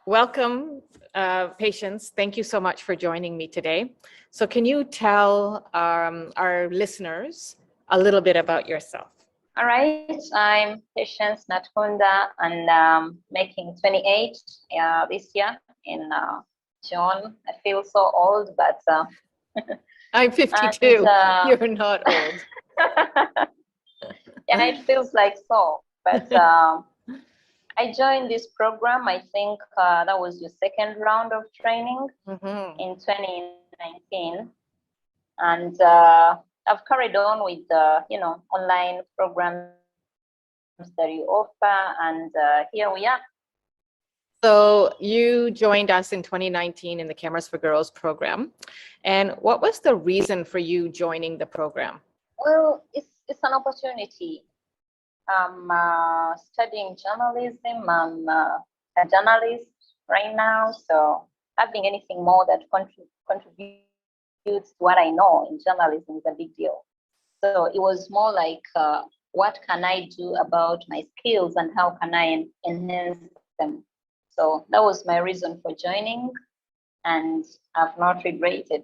Welcome, Patience. Thank you so much for joining me today. So can you tell our listeners a little bit about yourself? All right, I'm Patience Natukunda and making 28 this year in June. I feel so old, but I'm and 52. You're not old. yeah, it feels like so. But I joined this program. I think that was your second round of training in 2019, and I've carried on with online programs that you offer, and here we are. So you joined us in 2019 in the Cameras for Girls program. And what was the reason for you joining the program? Well, it's an opportunity. I'm studying journalism. I'm a journalist right now, so having anything more that contributes to what I know in journalism is a big deal. So it was more like, what can I do about my skills and how can I enhance them? So that was my reason for joining, and I've not regretted.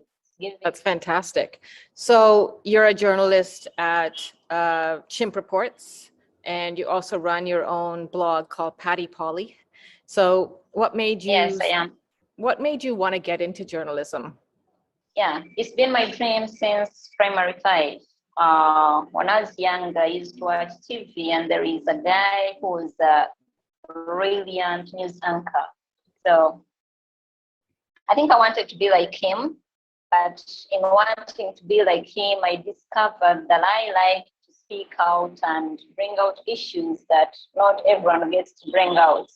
That's fantastic. So you're a journalist at Chimp Reports, and you also run your own blog called Patie Polly. So what made you? Yes, I am. What made you want to get into journalism? Yeah, it's been my dream since primary 5. When I was young, I used to watch TV, and there is a guy who was a brilliant news anchor. So I think I wanted to be like him, but in wanting to be like him, I discovered that I like to speak out and bring out issues that not everyone gets to bring out,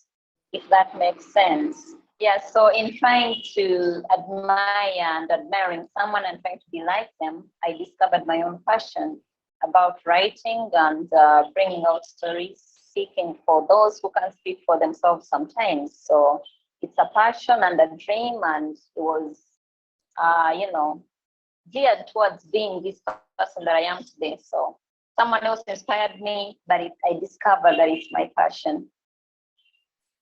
if that makes sense. Yeah, so in trying to admire and admiring someone and trying to be like them, I discovered my own passion about writing and bringing out stories, seeking for those who can speak for themselves sometimes. So it's a passion and a dream, and it was, geared towards being this person that I am today. So someone else inspired me, but I discovered that it's my passion.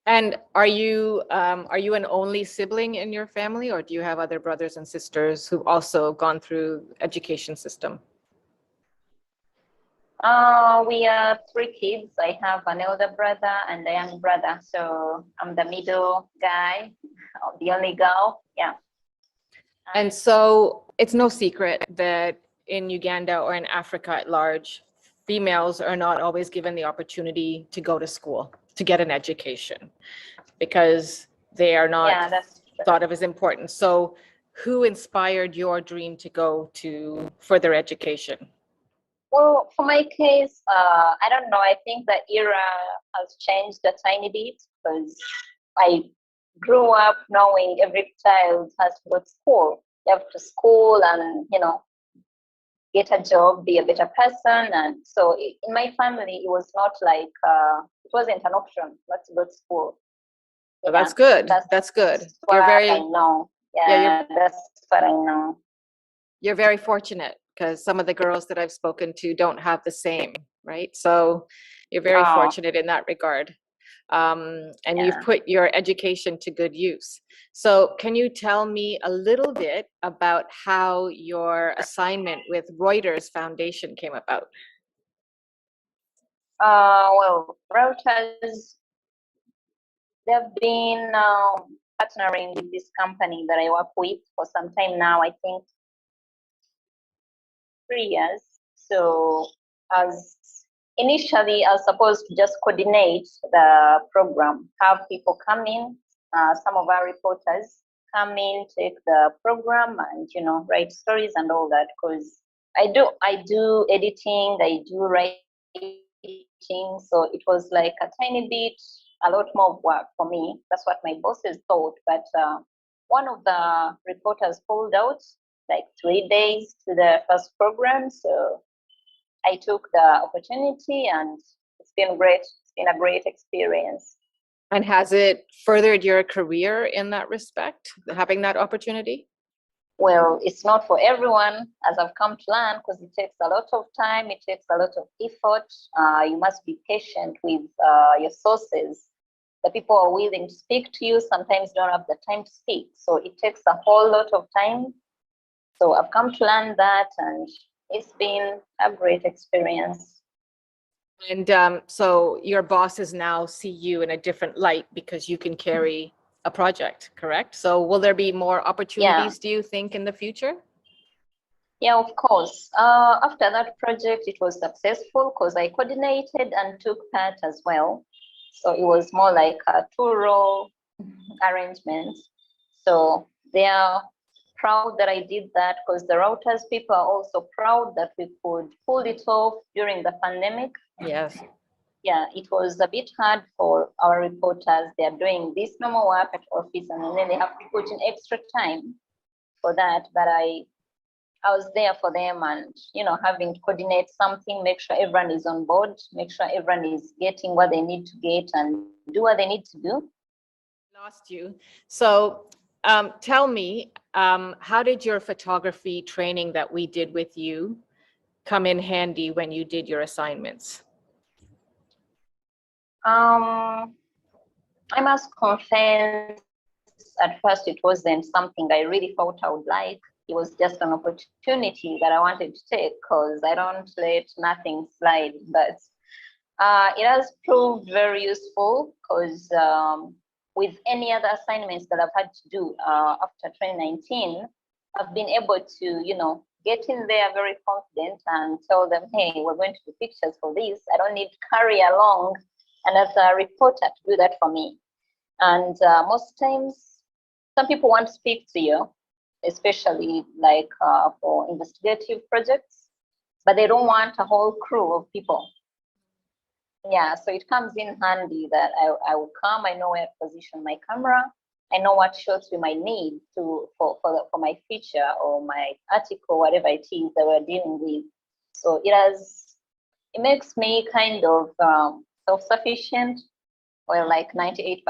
And are you an only sibling in your family, or do you have other brothers and sisters who've also gone through education system? We are 3 kids. I have an elder brother and a young brother. So I'm the middle guy, the only girl. Yeah. And so it's no secret that in Uganda or in Africa at large, females are not always given the opportunity to go to school, to get an education, because they are not thought of as important. So who inspired your dream to go to further education? Well, for my case, I don't know. I think the era has changed a tiny bit because I grew up knowing every child has to go to school. You have to school and, get a job, be a better person. And so in my family, it was not like, it wasn't an option not to go to school. Yeah, that's good. That's good. You're very, I know. Yeah, that's what I know. You're very fortunate, because some of the girls that I've spoken to don't have the same, right? So you're very fortunate in that regard. And you've put your education to good use. So can you tell me a little bit about how your assignment with Reuters Foundation came about? Well, Reuters, they've been partnering with this company that I work with for some time now, I think 3 years. So as initially, I was supposed to just coordinate the program, have people come in, some of our reporters come in, take the program and, write stories and all that, because I do editing, I do writing, so it was like a tiny bit, a lot more work for me. That's what my bosses thought, but one of the reporters pulled out like 3 days to the first program, so I took the opportunity, and it's been great. It's been a great experience. And has it furthered your career in that respect, having that opportunity? Well, it's not for everyone, as I've come to learn, because it takes a lot of time, it takes a lot of effort. You must be patient with your sources. the people are willing to speak to you sometimes don't have the time to speak. So it takes a whole lot of time. So I've come to learn that, and it's been a great experience. And so your bosses now see you in a different light because you can carry a project, correct? So will there be more opportunities, do you think, in the future? Yeah, of course. After that project, it was successful because I coordinated and took part as well. So it was more like a two-role arrangement. So they are proud that I did that because the routers people are also proud that we could pull it off during the pandemic. Yes. Yeah, it was a bit hard for our reporters. They are doing this normal work at office and then they have to put in extra time for that. But I was there for them, and having to coordinate something, make sure everyone is on board, make sure everyone is getting what they need to get and do what they need to do. Lost you. So tell me, how did your photography training that we did with you come in handy when you did your assignments? I must confess, at first it wasn't something I really thought I would like. It was just an opportunity that I wanted to take because I don't let nothing slide. But it has proved very useful because with any other assignments that I've had to do after 2019, I've been able to, get in there very confident and tell them, hey, we're going to do pictures for this. I don't need to carry along another reporter to do that for me. And most times, some people want to speak to you, especially like for investigative projects, but they don't want a whole crew of people. Yeah, so it comes in handy that I will come, I know where to position my camera, I know what shots we might need for my feature or my article, whatever it is that we're dealing with. So it makes me kind of self-sufficient, well, like 98%.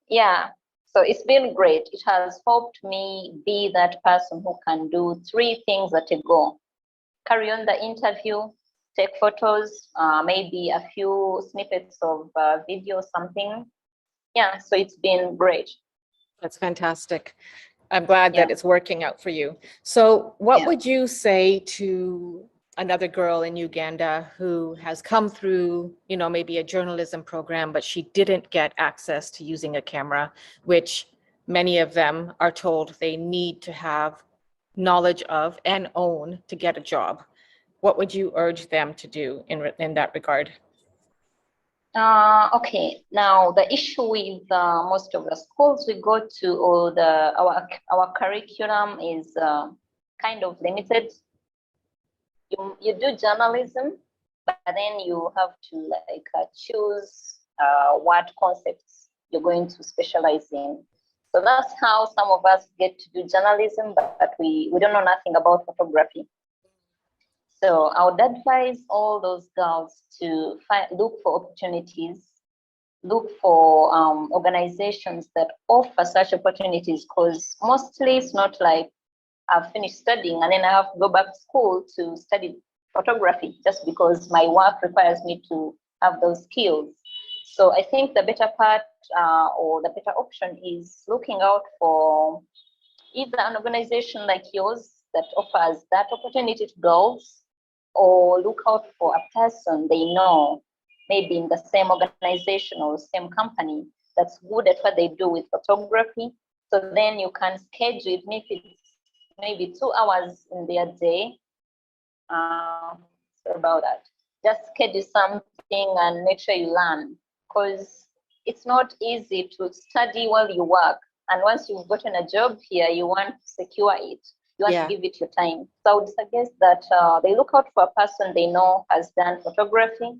Yeah, so it's been great. It has helped me be that person who can do 3 things at a go. Carry on the interview, take photos, maybe a few snippets of video, something. Yeah, so it's been great. That's fantastic. I'm glad that it's working out for you. So what would you say to another girl in Uganda who has come through, maybe a journalism program, but she didn't get access to using a camera, which many of them are told they need to have knowledge of and own to get a job? What would you urge them to do in that regard? Okay, now the issue with most of the schools we go to, or our curriculum is kind of limited. You do journalism, but then you have to choose what concepts you're going to specialize in. So that's how some of us get to do journalism, but we don't know nothing about photography. So I would advise all those girls to look for opportunities, look for organizations that offer such opportunities, because mostly it's not like I've finished studying and then I have to go back to school to study photography just because my work requires me to have those skills. So I think the better part or the better option is looking out for either an organization like yours that offers that opportunity to girls, or look out for a person they know, maybe in the same organization or same company, that's good at what they do with photography. So then you can schedule it, if it's maybe 2 hours in their day. Sorry about that. Just schedule something and make sure you learn, because it's not easy to study while you work. And once you've gotten a job here, you want to secure it. You want to give it your time. So I would suggest that they look out for a person they know has done photography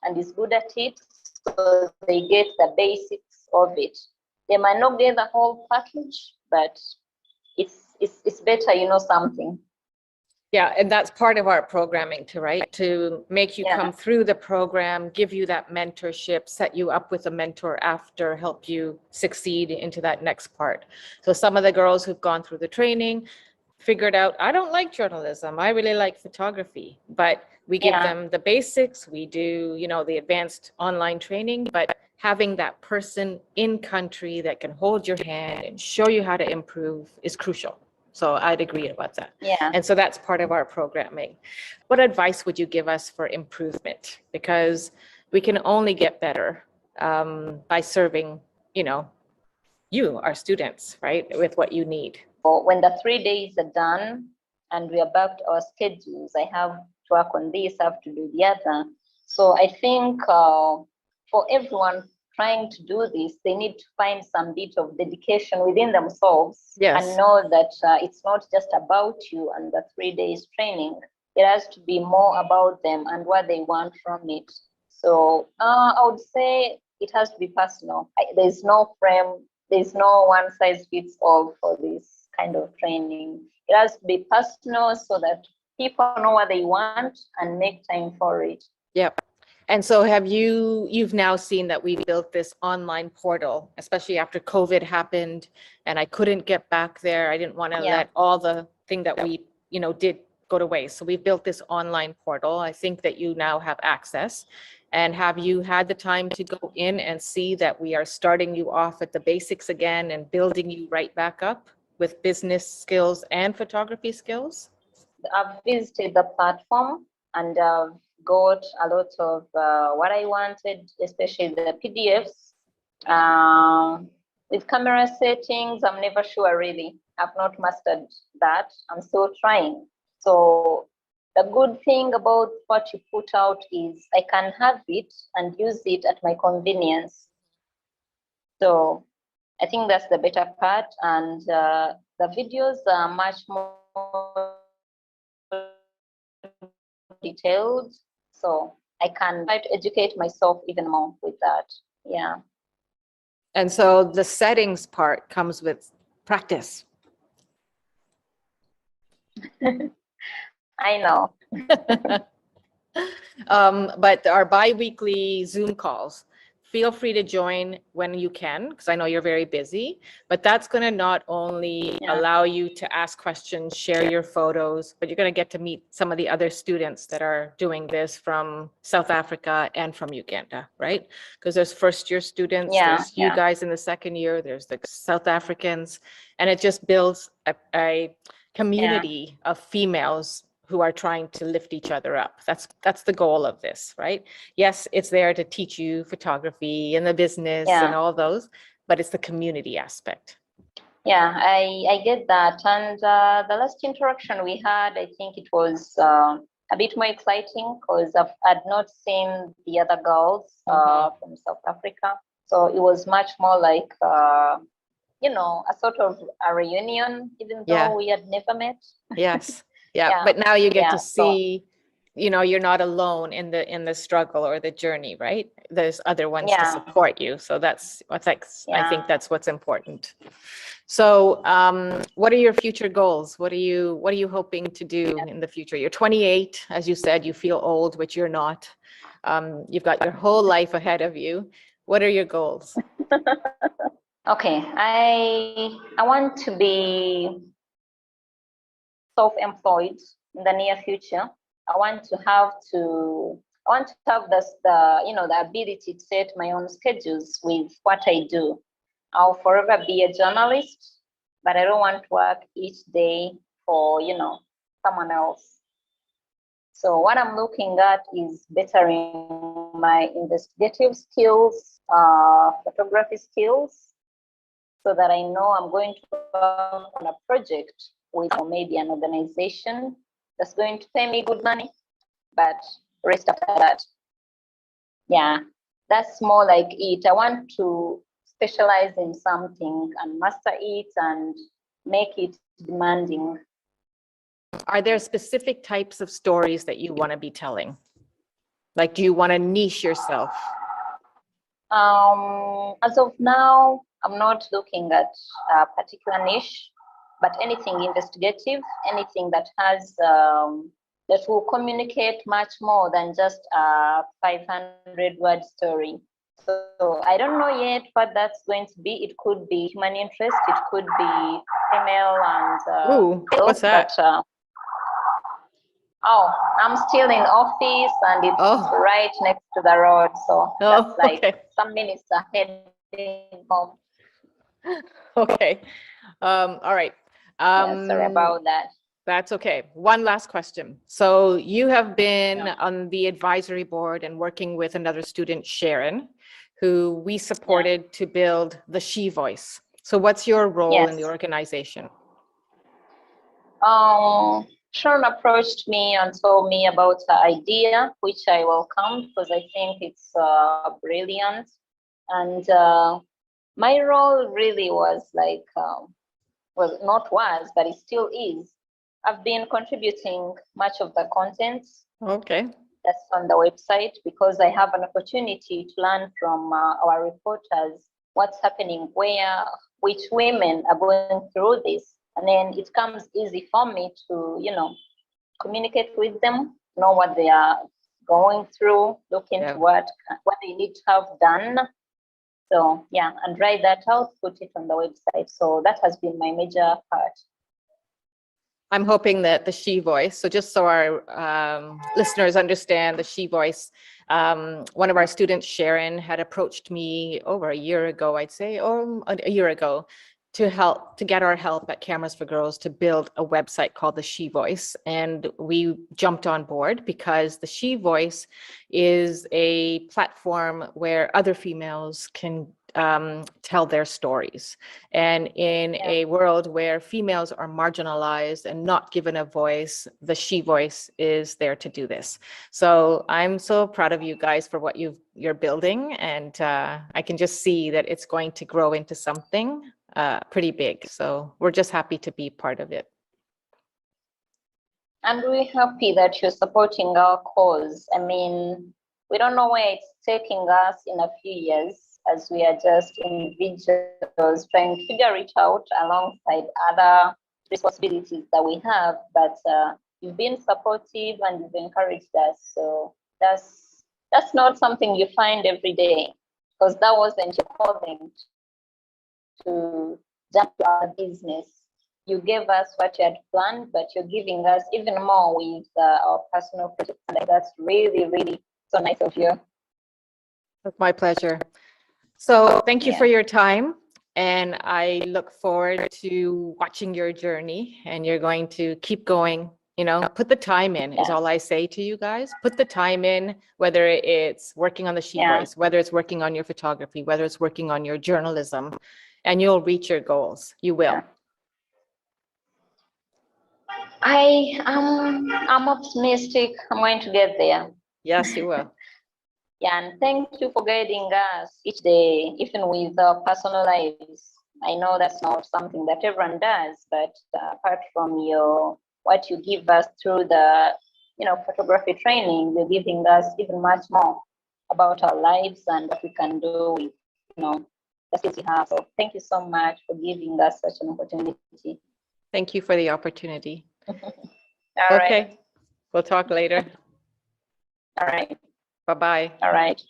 and is good at it, so they get the basics of it. They might not get the whole package, but it's better you know something. Yeah, and that's part of our programming too, right? To make you come through the program, give you that mentorship, set you up with a mentor after, help you succeed into that next part. So some of the girls who've gone through the training figured out, I don't like journalism, I really like photography, but we give them the basics, we do, the advanced online training, but having that person in country that can hold your hand and show you how to improve is crucial. So I'd agree about that. Yeah. And so that's part of our programming. What advice would you give us for improvement? Because we can only get better by serving, you, our students, right, with what you need. When the 3 days are done and we are back to our schedules, I have to work on this, I have to do the other. So I think for everyone trying to do this, they need to find some bit of dedication within themselves. Yes. And know that it's not just about you and the 3 days training. It has to be more about them and what they want from it. So I would say it has to be personal. There's no frame, there's no one size fits all for this kind of training. It has to be personal so that people know what they want and make time for it. Yep. And so you've now seen that we built this online portal, especially after COVID happened and I couldn't get back there. I didn't want to let all the thing that we, did go to waste. So we built this online portal. I think that you now have access. And have you had the time to go in and see that we are starting you off at the basics again and building you right back up with business skills and photography skills? I've visited the platform and got a lot of what I wanted, especially the PDFs. With camera settings, I'm never sure really. I've not mastered that. I'm still trying. So the good thing about what you put out is I can have it and use it at my convenience. So I think that's the better part. And the videos are much more detailed. So I can try to educate myself even more with that. Yeah. And so the settings part comes with practice. I know. But our bi-weekly Zoom calls, feel free to join when you can, because I know you're very busy, but that's going to not only allow you to ask questions, share your photos, but you're going to get to meet some of the other students that are doing this from South Africa and from Uganda, right? Because there's first year students, there's you guys in the second year, there's the South Africans, and it just builds a community of females who are trying to lift each other up. That's the goal of this, right? Yes, it's there to teach you photography and the business and all those, but it's the community aspect. Yeah, I get that. And the last interaction we had, I think it was a bit more exciting because I'd not seen the other girls from South Africa. So it was much more like, a sort of a reunion, even though we had never met. Yes. Yeah. But now you get to see, you're not alone in the struggle or the journey, right? There's other ones to support you. So I think that's what's important. So what are your future goals? What are you hoping to do in the future? You're 28, as you said, you feel old, which you're not. You've got your whole life ahead of you. What are your goals? Okay, I want to be self-employed in the near future. I want to have the ability to set my own schedules with what I do. I'll forever be a journalist, but I don't want to work each day for someone else. So what I'm looking at is bettering my investigative skills, photography skills, so that I know I'm going to work on a project with maybe an organization that's going to pay me good money, but rest after that. Yeah, that's more like it. I want to specialize in something and master it and make it demanding. Are there specific types of stories that you want to be telling? Like, do you want to niche yourself? As of now, I'm not looking at a particular niche, but anything investigative, anything that has that will communicate much more than just a 500-word story. So I don't know yet what that's going to be. It could be human interest. It could be female and Ooh, what's that? But, oh, I'm still in office and it's Oh. right next to the road. So that's Oh, like okay. some minutes ahead home. Okay. All right. Yeah, sorry about that. That's okay. One last question. So you have been Yeah. on the advisory board and working with another student, Sharon, who we supported to build the She Voice. So what's your role in the Yes. organization? Sharon approached me and told me about the idea, which I welcomed because I think it's brilliant. And my role really was like, well, not was, but it still is. I've been contributing much of the content Okay. that's on the website because I have an opportunity to learn from our reporters what's happening, where, which women are going through this. And then it comes easy for me to, communicate with them, know what they are going through, look into what they need to have done. So yeah, and write that out, put it on the website. So that has been my major part. I'm hoping that the She Voice, so just so our listeners understand the She Voice, one of our students, Sharon, had approached me over a year ago, I'd say, or a year ago, to get our help at Cameras for Girls to build a website called the She Voice. And we jumped on board because the She Voice is a platform where other females can tell their stories. And in a world where females are marginalized and not given a voice, the She Voice is there to do this. So I'm so proud of you guys for what you're building, and I can just see that it's going to grow into something pretty big. So we're just happy to be part of it. And we're happy that you're supporting our cause. I mean, we don't know where it's taking us in a few years, as we are just individuals trying to figure it out alongside other responsibilities that we have. But you've been supportive and you've encouraged us. So that's not something you find every day, because that wasn't your calling to jump to our business. You gave us what you had planned, but you're giving us even more with our personal projects. And that's really, really so nice of you. It's my pleasure. So thank you for your time. And I look forward to watching your journey, and you're going to keep going. Put the time in is all I say to you guys. Put the time in, whether it's working on the She Voice, whether it's working on your photography, whether it's working on your journalism, and you'll reach your goals. You will. I'm optimistic. I'm going to get there. Yes, you will. Yeah, and thank you for guiding us each day, even with our personal lives. I know that's not something that everyone does, but apart from what you give us through the photography training, you're giving us even much more about our lives and what we can do with the skills we have. So thank you so much for giving us such an opportunity. Thank you for the opportunity. All right. We'll talk later. All right. Bye-bye. All right.